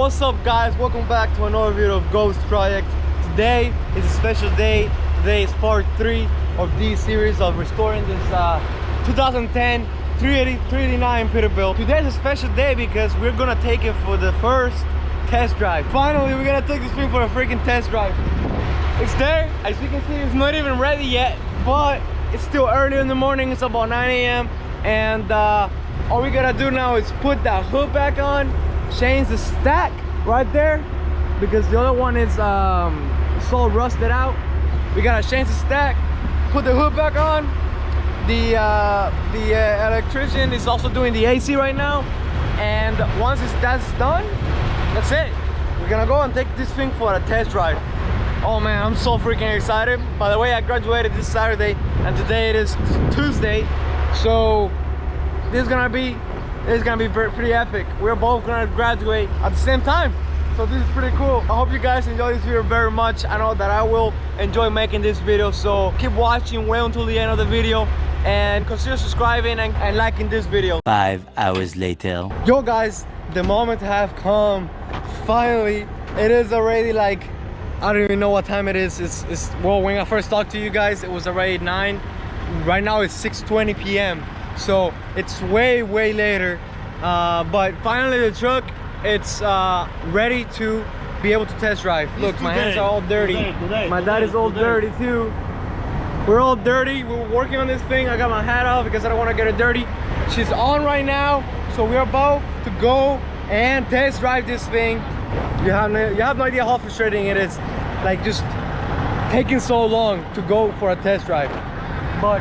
What's up guys, welcome back to another video of Ghost Project. Today is a special day. Today is part 3 of this series of restoring this 2010 389 Peterbilt. Today is a special day because we're gonna take it for the first test drive. Finally, we're gonna take this thing for a freaking test drive. It's there, as you can see, it's not even ready yet, but it's still early in the morning. It's about 9 a.m. and all we gotta do now is put that hood back on, change the stack right there because the other one is so rusted out. We gotta change the stack, put the hood back on. The electrician is also doing the AC right now, and once that's done, that's it. We're gonna go and take this thing for a test drive. Oh man, I'm so freaking excited. By the way, I graduated this Saturday and today it is Tuesday, so this is gonna be pretty epic. We're both gonna graduate at the same time, so this is pretty cool. I hope you guys enjoy this video very much. I know that I will enjoy making this video, so keep watching, wait until the end of the video, and consider subscribing and liking this video. 5 hours later. Yo guys, the moment have come. Finally, it is already like, I don't even know what time it is. It's well, when I first talked to you guys, it was already 9. Right now it's 6:20 p.m. So it's way later, but finally the truck, it's ready to be able to test drive. Look, my hands are all dirty. My dad is all dirty too. We're all dirty. We're working on this thing. I got my hat off because I don't want to get it dirty. She's on right now, so we're about to go and test drive this thing. You have no idea how frustrating it is, like just taking so long to go for a test drive. But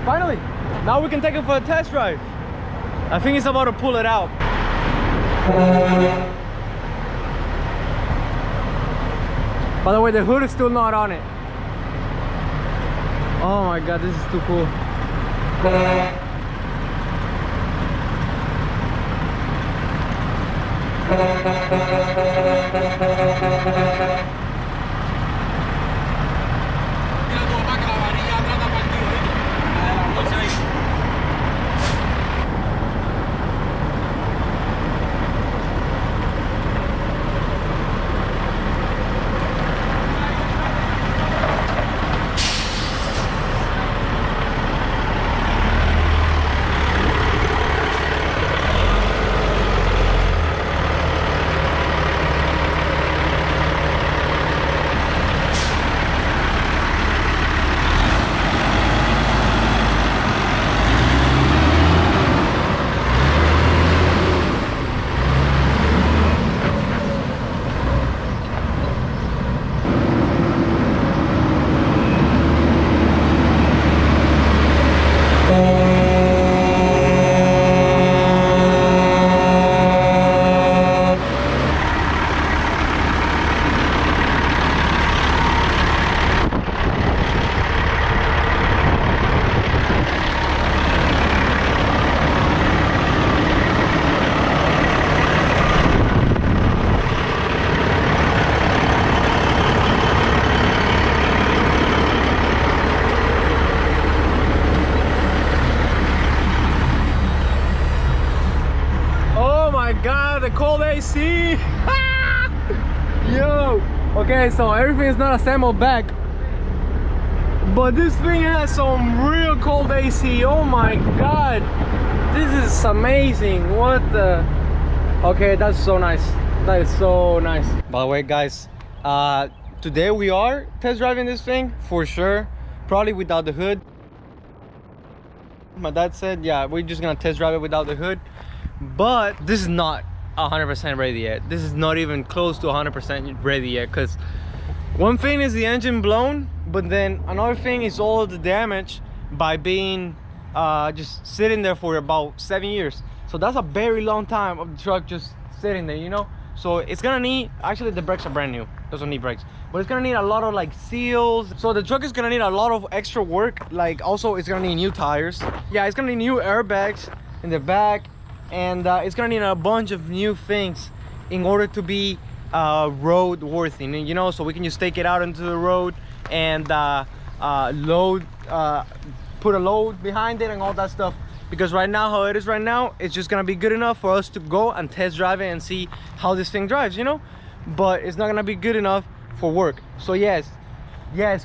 finally, now we can take it for a test drive. I think it's about to pull it out. By the way, the hood is still not on it. Oh my god, this is too cool. God, the cold AC. Yo, okay, so everything is not assembled back, but this thing has some real cold AC. Oh my god, this is amazing. What the, okay, that's so nice. That is so nice. By the way guys, today we are test driving this thing for sure, probably without the hood. My dad said, yeah, we're just gonna test drive it without the hood. But this is not 100% ready yet. This is not even close to 100% ready yet, because one thing is the engine blown, but then another thing is all the damage by being just sitting there for about 7 years. So that's a very long time of the truck just sitting there, you know. So it's gonna need, actually the brakes are brand new, doesn't need brakes, but it's gonna need a lot of like seals. So the truck is gonna need a lot of extra work. Like also it's gonna need new tires. Yeah, it's gonna need new airbags in the back, and it's gonna need a bunch of new things in order to be road worthy, you know, so we can just take it out into the road and put a load behind it and all that stuff. because right now, how it is right now, it's just gonna be good enough for us to go and test drive it and see how this thing drives, you know. But it's not gonna be good enough for work. So yes,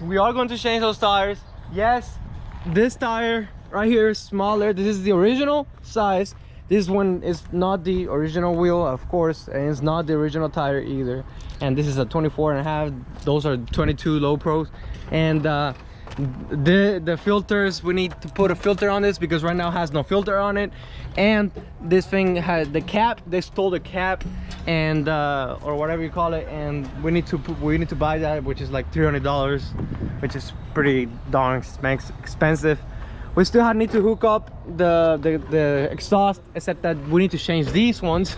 we are going to change those tires. Yes, this tire right here is smaller. This is the original size. This one is not the original wheel, of course, and it's not the original tire either. And this is a 24.5. Those are 22 low pros. And the filters, we need to put a filter on this because right now it has no filter on it. And this thing had the cap. They stole the cap, and or whatever you call it, and we need to buy that, which is like $300, which is pretty darn expensive. We still need to hook up the exhaust, except that we need to change these ones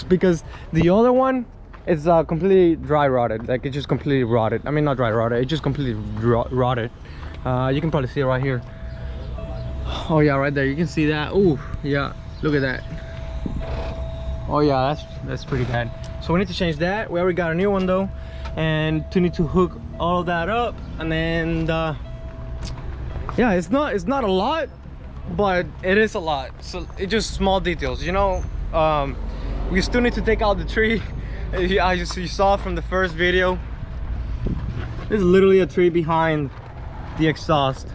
because the other one is completely dry rotted. Like, it just completely rotted. I mean, not dry rotted, it just completely rotted. You can probably see it right here. Oh yeah, right there, you can see that. Oh yeah, look at that. Oh yeah, that's pretty bad. So we need to change that. We already got a new one though, and we need to hook all of that up, and then yeah, it's not a lot, but it is a lot. So it's just small details, you know. We still need to take out the tree. You saw from the first video, there's literally a tree behind the exhaust.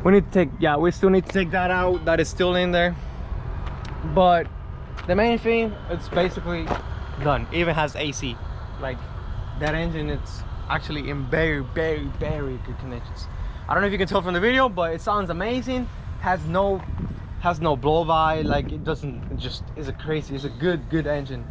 We need to take, yeah, we still need to take that out. That is still in there, but the main thing, it's basically done. It even has AC. Like, that engine, it's actually in very good conditions. I don't know if you can tell from the video, but it sounds amazing. Has no blow-by. Like, it doesn't, it just is a crazy, it's a good engine.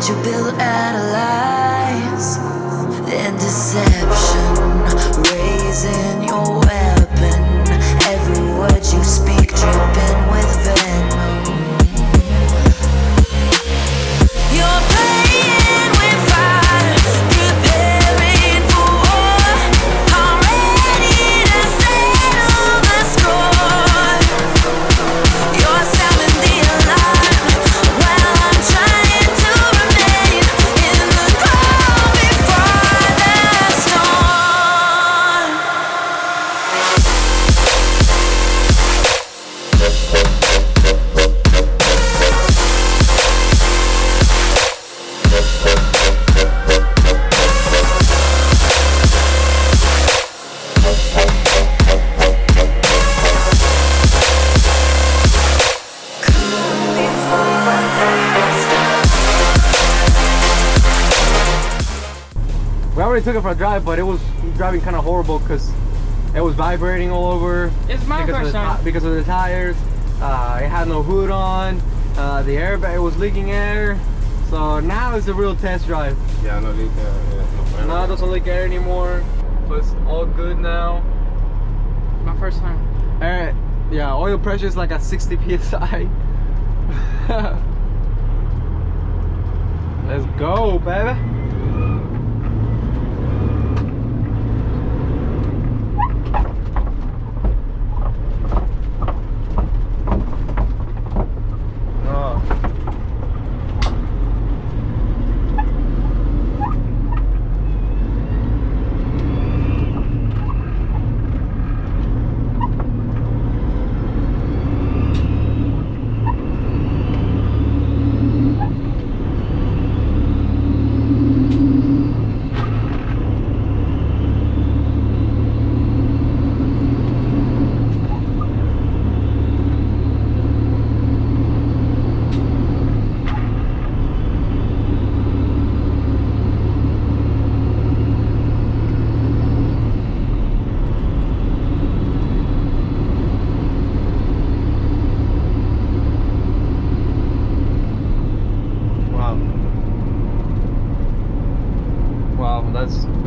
You build out of lies and deception, raising your weapon. Every word you speak dripping with venom. You're playing with fire, preparing for war. I'm ready to settle the score. You're sounding the alarm while I'm trying to remain in the calm before the storm. We already took it for a drive, but it was driving kind of horrible because it was vibrating all over. It's my first time. Because of the tires. It had no hood on. The airbag was leaking air. So now it's a real test drive. Yeah, no leak air. Now it doesn't leak air anymore. So it's all good now. My first time. Alright, yeah, oil pressure is like at 60 psi. Let's go, baby.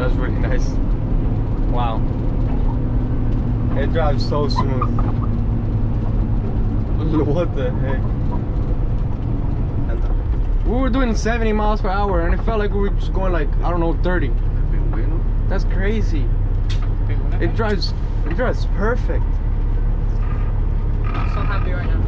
That's really nice. Wow. It drives so smooth. What the heck? We were doing 70 miles per hour and it felt like we were just going like, I don't know, 30. That's crazy. It drives perfect. I'm so happy right now.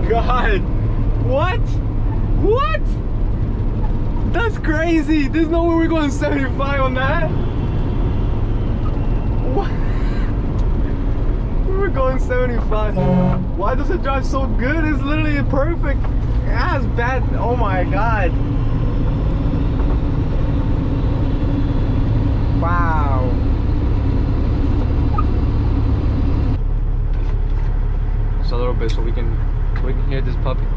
God, what? That's crazy. There's no way we're going 75 on that. What? We were going 75. Why does it drive so good? It's literally perfect. It has bad. Oh my God. Wow. Just a little bit so we can hear this puppy.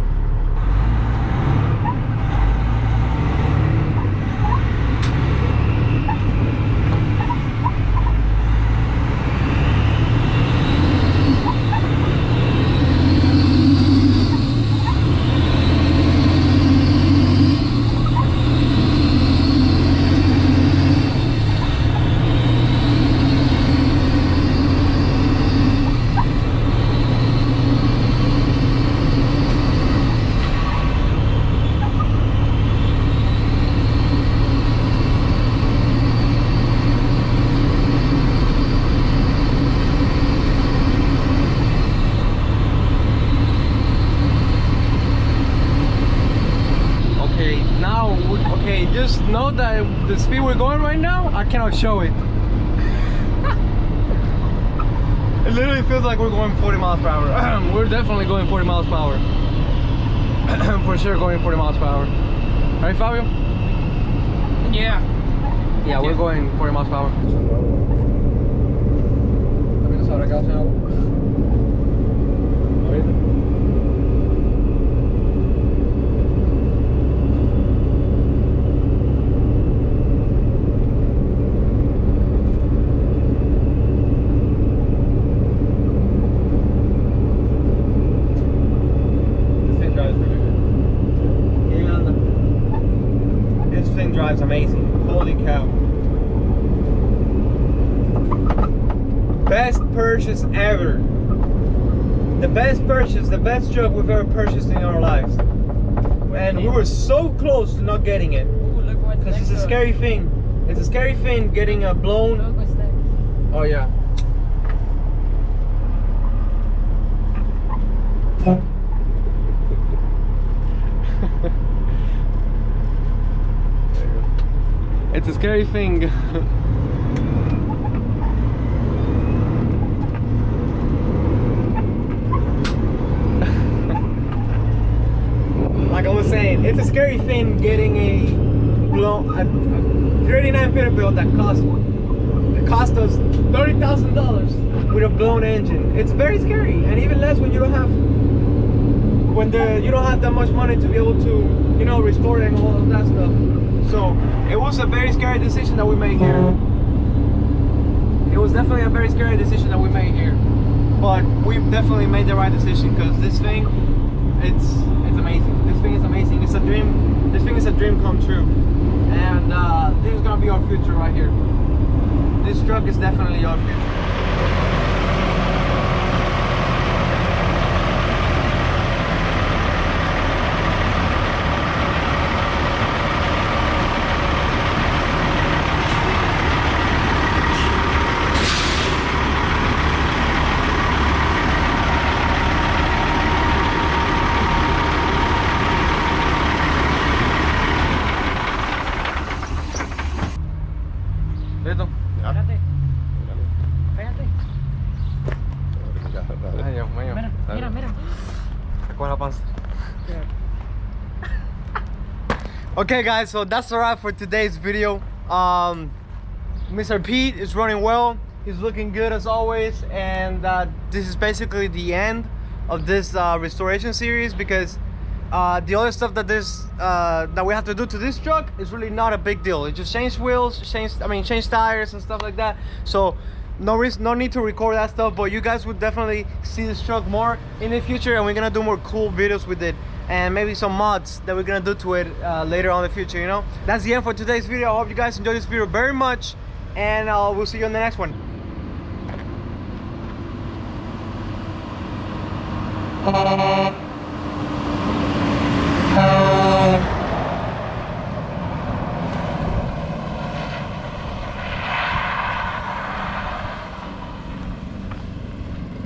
Just know that the speed we're going right now, I cannot show it. It literally feels like we're going 40 miles per hour. We're definitely going 40 miles per hour. For sure going 40 miles per hour. Right, Fabio? Yeah. Yeah, we're going 40 miles per hour. También sabrá que hace agua. Drives amazing. Holy cow. Best purchase ever. The best purchase, the best truck we've ever purchased in our lives. And we were so close to not getting it. Because it's a scary thing. It's a scary thing getting a blown. Oh yeah. It's a scary thing. Like I was saying, it's a scary thing getting a 39 Peterbilt that cost us $30,000 with a blown engine. It's very scary, and even less when you don't have that much money to be able to, you know, restore it and all of that stuff. So it was a very scary decision that we made here. It was definitely a very scary decision that we made here. But we definitely made the right decision because this thing, it's amazing. This thing is amazing. It's a dream. This thing is a dream come true. And this is gonna be our future right here. This truck is definitely our future. ¿Listo? Espérate. Espérate. Ay, Dios mío. Mira, mira, mira. con la panza. Okay guys, so that's a wrap for today's video. Mr. Pete is running well. He's looking good as always, and this is basically the end of this restoration series, because the other stuff that we have to do to this truck is really not a big deal. It just change wheels, change tires and stuff like that. So no need to record that stuff, but you guys would definitely see this truck more in the future, and we're gonna do more cool videos with it, and maybe some mods that we're gonna do to it later on in the future, you know. That's the end for today's video. I hope you guys enjoyed this video very much, and we'll see you on the next one. Oh